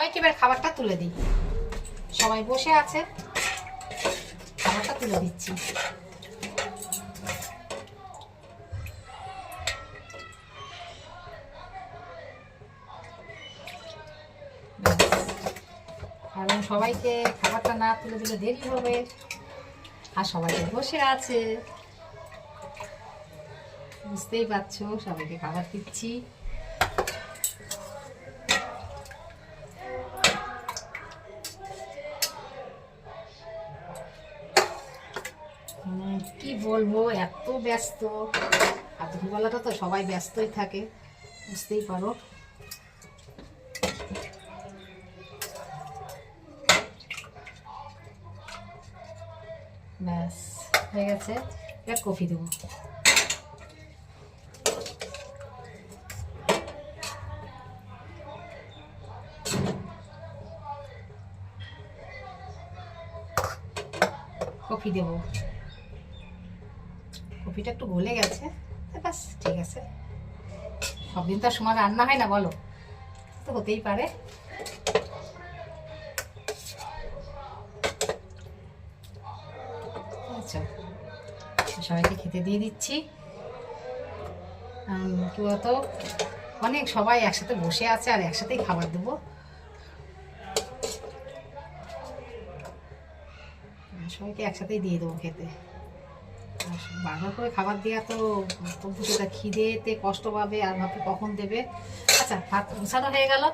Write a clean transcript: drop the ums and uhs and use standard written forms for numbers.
সবাইকে এবার খাবারটা তুলে দিই। সবাই বসে আছে, খাবারটা তুলে দিচ্ছি। কারণ সবাইকে খাবারটা না তুলে দিলে দেরি হবে, আর সবাইকে বসে আছে, বুঝতেই পারছো, সবাইকে খাবার দিচ্ছি। কি বলবো, এত ব্যস্ত, আর দুপুরবেলাটা তো সবাই ব্যস্তই থাকে, বুঝতেই পারো। ব্যাস হয়ে গেছে, এবার কফি দেবো। কফি দেবো, কফিটা একটু গলে গেছে, ব্যাস ঠিক আছে। সব দিন তো আর সময় রান্না হয় না, বলো, তো হতেই পারে। সবাইকে খেতে দিয়ে দিচ্ছি। কি বলতো, অনেক সবাই একসাথে বসে আছে আর একসাথেই খাবার দেবো। সবাইকে একসাথেই দিয়ে দেবো খেতে। বারবার করে খাবার দেওয়া তো খিদেতে কষ্ট পাবে, আর ভাববে কখন দেবে। আচ্ছা, ভাত গোছানো হয়ে গেল।